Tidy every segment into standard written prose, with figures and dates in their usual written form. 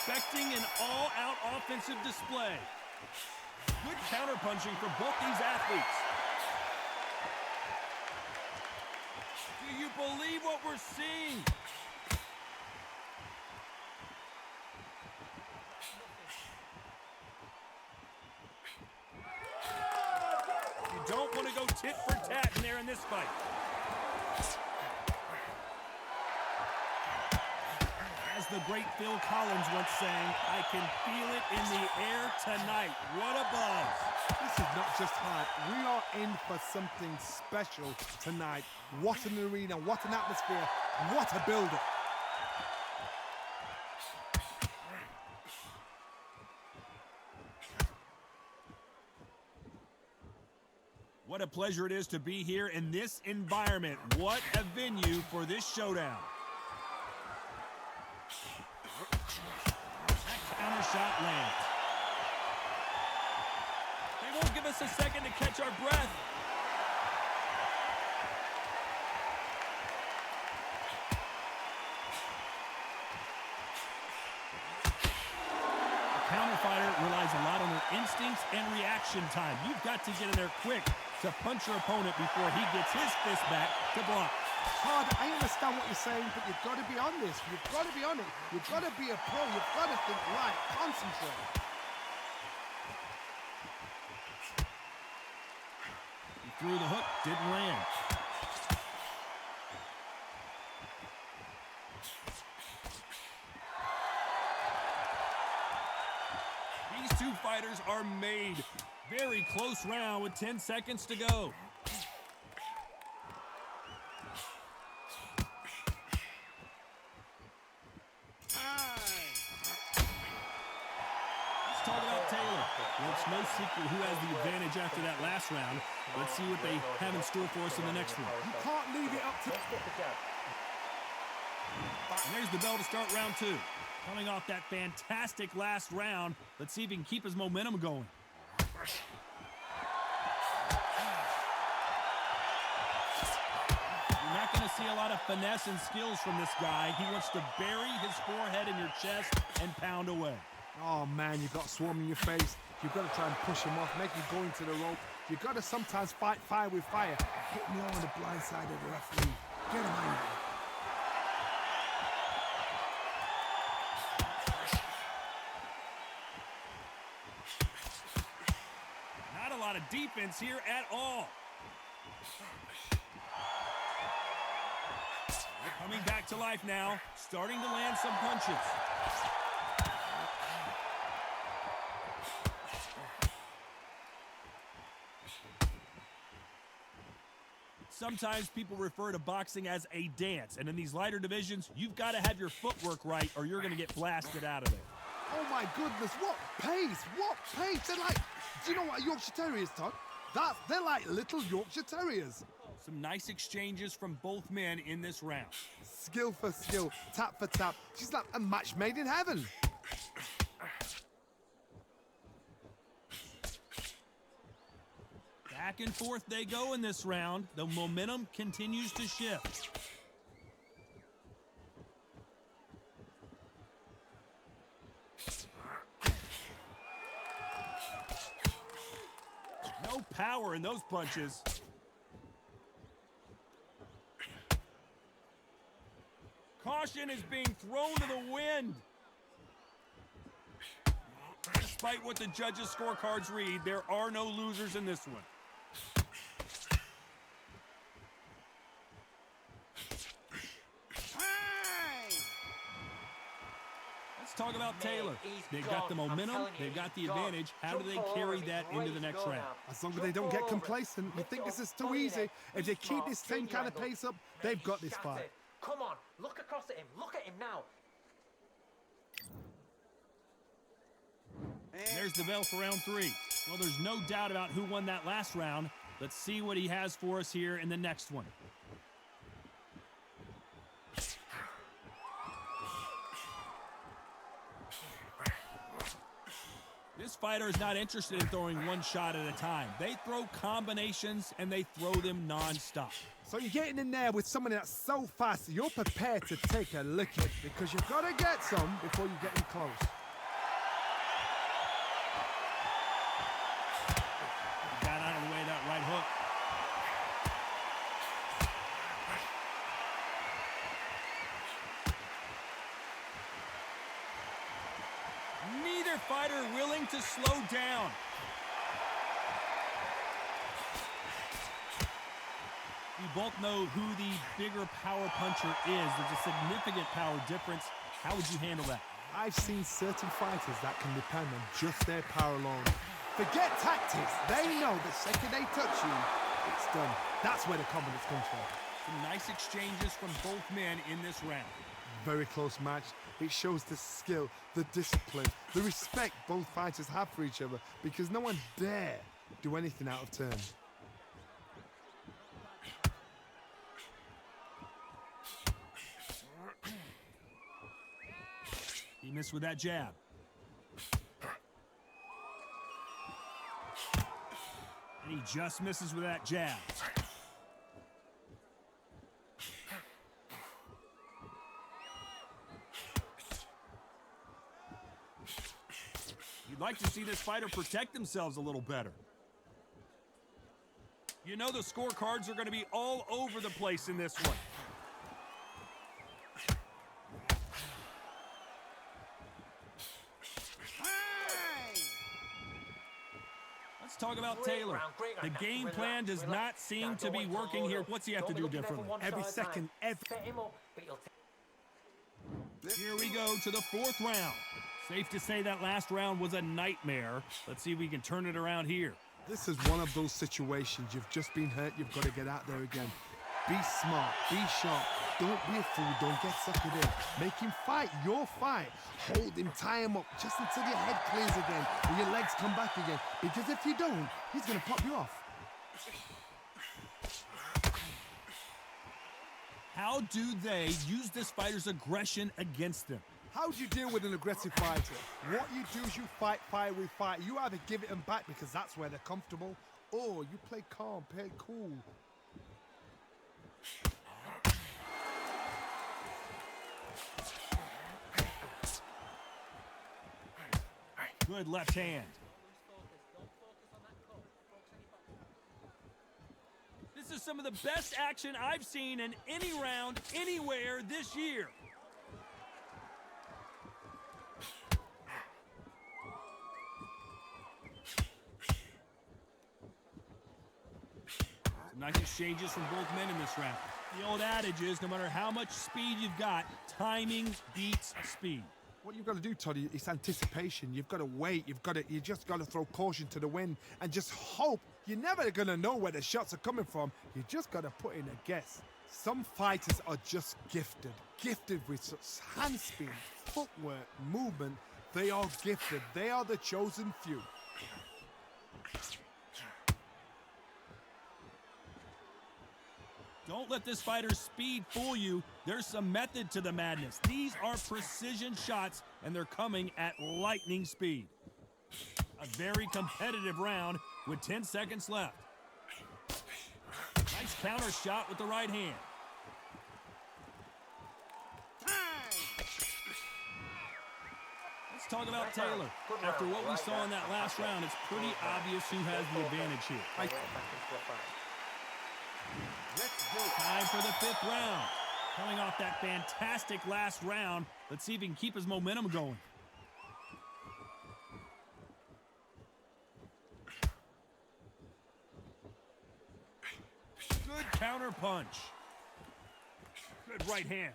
Expecting an all-out offensive display. Good counterpunching for both these athletes. Do you believe what we're seeing? You don't want to go tit for tat in there in this fight. As the great Phil Collins once sang, I can feel it in the air tonight. What a buzz. This is not just hype. We are in for something special tonight. What an arena, what an atmosphere, what a build-up. What a pleasure it is to be here in this environment. What a venue for this showdown. That counter shot lands. They won't give us a second to catch our breath. A counter fighter relies a lot on their instincts and reaction time. You've got to get in there quick to punch your opponent before he gets his fist back to block. Hard, I understand what you're saying, but you've got to be on this. You've got to be on it. You've got to be a pro. You've got to think right. Concentrate. He threw the hook, didn't land. These two fighters are made. Very close round with 10 seconds to go. Let's talk about Taylor. Well, it's no secret who has the advantage after that last round. Let's see what they have in store for us in the next one. You can't leave it up to... And there's the bell to start round two. Coming off that fantastic last round, let's see if he can keep his momentum going. You're not going to see a lot of finesse and skills from this guy. He wants to bury his forehead in your chest and pound away. Oh, man, you've got swarm in your face. You've got to try and push him off, make him go into the rope. You've got to sometimes fight fire with fire. Hit me on the blind side of the referee. Get him out. Not a lot of defense here at all. Coming back to life now, starting to land some punches. Sometimes people refer to boxing as a dance, and in these lighter divisions, you've got to have your footwork right or you're going to get blasted out of there. Oh, my goodness, what pace, what pace. They're like, do you know what a Yorkshire Terrier is, Todd? They're like little Yorkshire Terriers. Some nice exchanges from both men in this round. Skill for skill, tap for tap. She's like a match made in heaven. Back and forth they go in this round. The momentum continues to shift. No power in those punches. Caution is being thrown to the wind. Despite what the judges' scorecards read, there are no losers in this one. Let's talk about Taylor. They've got the momentum, they've got the advantage. How do they carry that into the next round? As long as they don't get complacent, you think this is too easy. If they keep this same kind of pace up, they've got this fight. Come on, look across at him. Look at him now. And there's the bell for round three. Well, there's no doubt about who won that last round. Let's see what he has for us here in the next one. This fighter is not interested in throwing one shot at a time. They throw combinations, and they throw them non-stop. So you're getting in there with someone that's so fast, you're prepared to take a licking because you've got to get some before you get in close. Got out of the way of that right hook. Neither fighter willing to slow down. We both know who the bigger power puncher is. There's a significant power difference. How would you handle that? I've seen certain fighters that can depend on just their power alone. Forget tactics. They know the second they touch you, it's done. That's where the confidence comes from. Some nice exchanges from both men in this round. Very close match. It shows the skill, the discipline, the respect both fighters have for each other because no one dare do anything out of turn. He missed with that jab. And he just misses with that jab. You'd like to see this fighter protect themselves a little better. You know the scorecards are going to be all over the place in this one. Let's talk about Taylor. The game plan does not seem to be working here. What's he have to do differently? Every second, Set him up, but you'll Here we go to the fourth round. Safe to say that last round was a nightmare. Let's see if we can turn it around here. This is one of those situations. You've just been hurt. You've got to get out there again. Be smart. Be sharp. Don't be a fool. Don't get suckered in. Make him fight your fight. Hold him. Tie him up just until your head clears again and your legs come back again. Because if you don't, he's going to pop you off. How do they use this fighter's aggression against them? How do you deal with an aggressive fighter? What you do is you fight fire with fire. You either give it them back because that's where they're comfortable, or you play calm, play cool. Good left hand. This is some of the best action I've seen in any round, anywhere this year. Some nice exchanges from both men in this round. The old adage is, no matter how much speed you've got, timing beats speed. What you've got to do, Toddy, is anticipation. You've got to wait. You just got to throw caution to the wind and just hope. You're never going to know where the shots are coming from. You just got to put in a guess. Some fighters are just gifted with such hand speed, footwork, movement. They are gifted. They are the chosen few. Don't let this fighter's speed fool you. There's some method to the madness. These are precision shots, and they're coming at lightning speed. A very competitive round with 10 seconds left. Nice counter shot with the right hand. Let's talk about Taylor. After what we saw in that last round, it's pretty obvious who has the advantage here. Time for the fifth round. Coming off that fantastic last round, let's see if he can keep his momentum going. Good counter punch. Good right hand.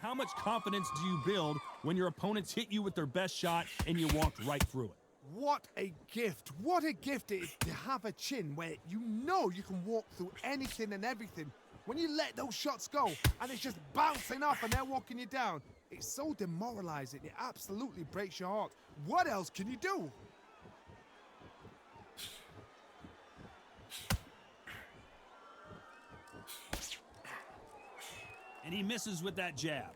How much confidence do you build when your opponents hit you with their best shot and you walked right through it? What a gift. What a gift it is to have a chin where you know you can walk through anything and everything. When you let those shots go and it's just bouncing off and they're walking you down, it's so demoralizing. It absolutely breaks your heart. What else can you do? And he misses with that jab.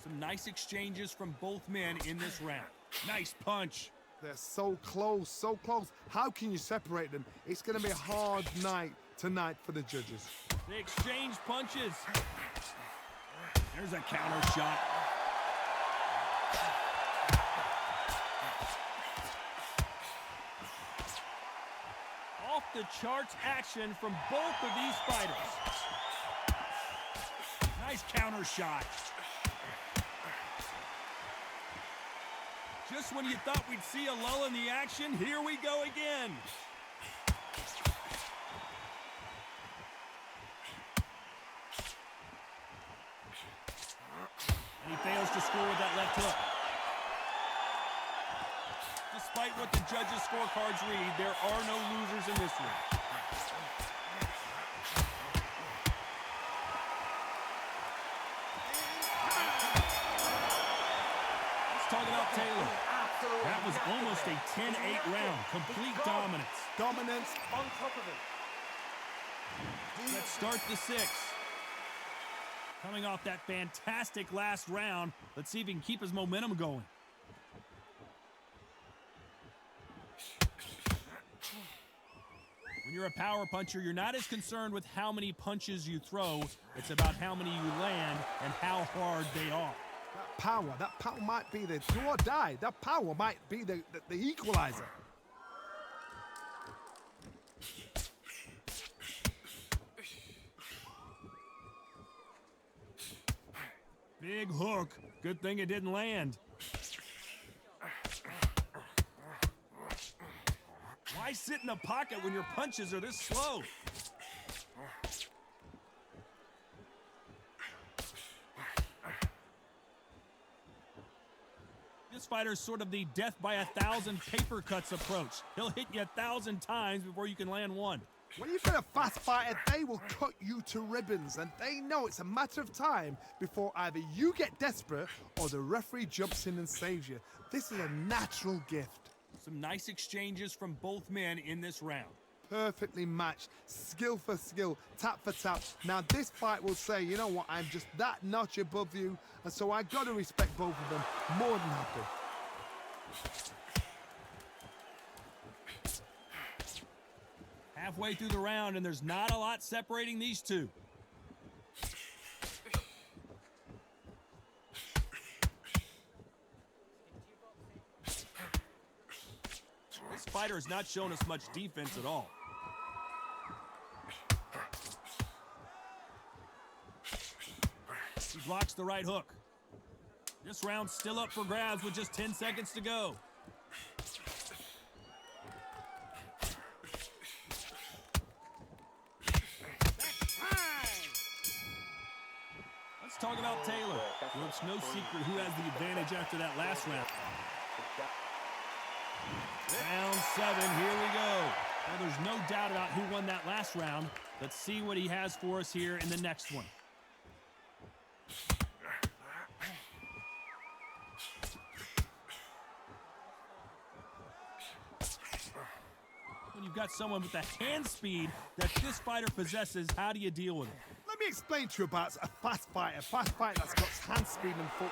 Some nice exchanges from both men in this round. Nice punch. They're so close, so close. How can you separate them? It's going to be a hard night tonight for the judges. They exchange punches. There's a counter shot. Off the charts action from both of these fighters. Nice counter shot. Just when you thought we'd see a lull in the action, here we go again. And he fails to score with that left hook. Despite what the judges' scorecards read, there are no losers in this one. Let's talk about Taylor. That was almost a 10-8 round. Complete dominance. Dominance. On top of him. Let's start the sixth. Coming off that fantastic last round, let's see if he can keep his momentum going. When you're a power puncher, you're not as concerned with how many punches you throw. It's about how many you land and how hard they are. That power might be the do or die. That power might be the equalizer. Big hook. Good thing it didn't land. Why sit in the pocket when your punches are this slow? This fighter's sort of the death by 1,000 paper cuts approach. He'll hit you 1,000 times before you can land one. When you've got a fast fighter, they will cut you to ribbons, and they know it's a matter of time before either you get desperate or the referee jumps in and saves you. This is a natural gift. Some nice exchanges from both men in this round. Perfectly matched, skill for skill, tap for tap. Now this fight will say, you know what, I'm just that notch above you, and so I got to respect both of them more than happy. Halfway through the round, and there's not a lot separating these two. This fighter has not shown us much defense at all. He blocks the right hook. This round's still up for grabs with just 10 seconds to go. Let's talk about Taylor. Well, it's no secret who has the advantage after that last round. Round 7, here we go. Well, there's no doubt about who won that last round. Let's see what he has for us here in the next one. When you've got someone with the hand speed that this fighter possesses, how do you deal with it? Let me explain to you about a fast fighter that's got hand speed and footwork.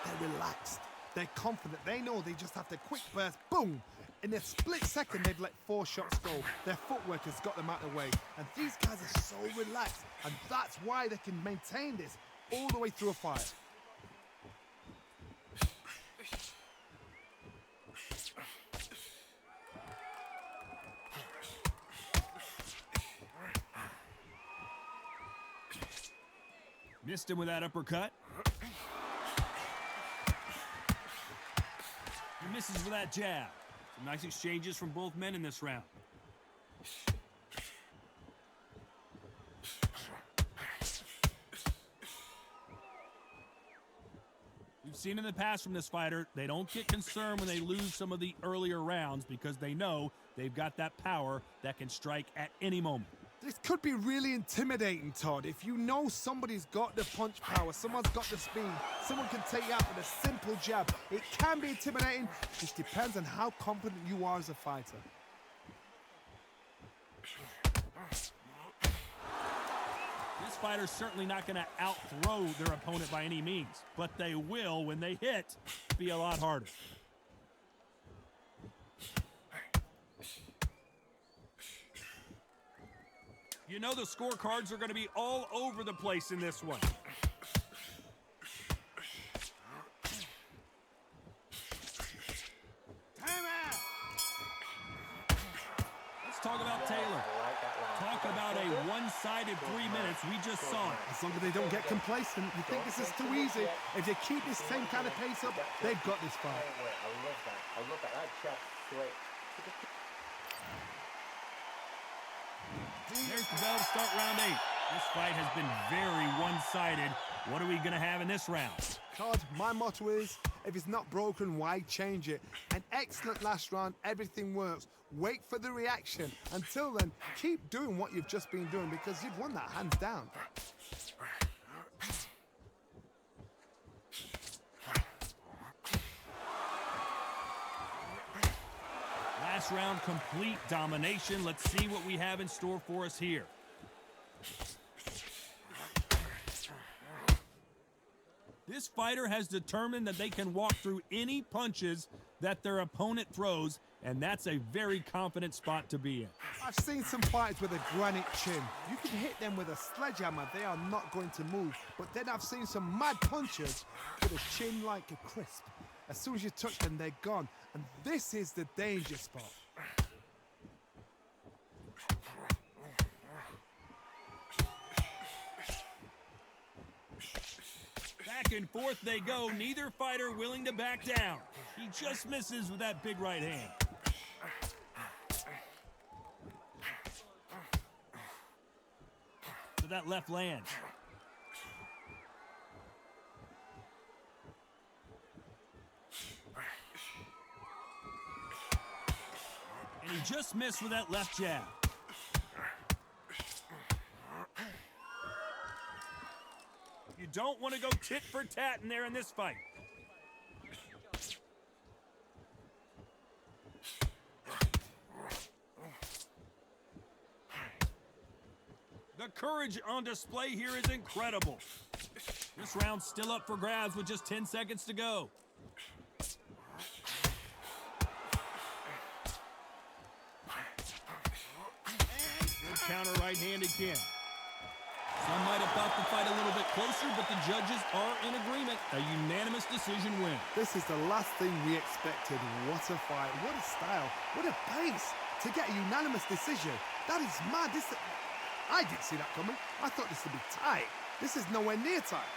They're relaxed. They're confident. They know they just have to quick burst, boom. In a split second, they've let 4 shots go. Their footwork has got them out of the way. And these guys are so relaxed. And that's why they can maintain this all the way through a fight. Missed him with that uppercut. He misses with that jab. Some nice exchanges from both men in this round. We've seen in the past from this fighter, they don't get concerned when they lose some of the earlier rounds because they know they've got that power that can strike at any moment. This could be really intimidating, Todd. If you know somebody's got the punch power, someone's got the speed, someone can take you out with a simple jab. It can be intimidating. It depends on how confident you are as a fighter. fighter's certainly not going to out-throw their opponent by any means, but they will, when they hit, be a lot harder. You know the scorecards are going to be all over the place in this one. Let's talk about Taylor. Talk about a one-sided 3 minutes. We just saw it. As long as they don't get complacent, you think this is too easy. If they keep this same kind of pace up, they've got this fight. I love that. I love that. That shot straight. There's the bell to start round 8. This fight has been very one-sided. What are we going to have in this round? Card, my motto is, if it's not broken, why change it? An excellent last round, everything works. Wait for the reaction. Until then, keep doing what you've just been doing because you've won that hands down. Last round, complete domination. Let's see what we have in store for us here. This fighter has determined that they can walk through any punches that their opponent throws, and that's a very confident spot to be in. I've seen some fighters with a granite chin. You can hit them with a sledgehammer, they are not going to move. But then I've seen some mad punchers with a chin like a crisp. As soon as you touch them, they're gone. And this is the danger spot. Back and forth they go, neither fighter willing to back down. He just misses with that big right hand. So that left lands. And he just missed with that left jab. You don't want to go tit for tat in there in this fight. The courage on display here is incredible. This round's still up for grabs with just 10 seconds to go. Good counter right hand again. Some might have thought the fight a little bit closer, but the judges are in agreement. A unanimous decision win. This is the last thing we expected. What a fight, what a style, what a pace to get a unanimous decision. That is mad. I didn't see that coming. I thought this would be tight. This is nowhere near tight.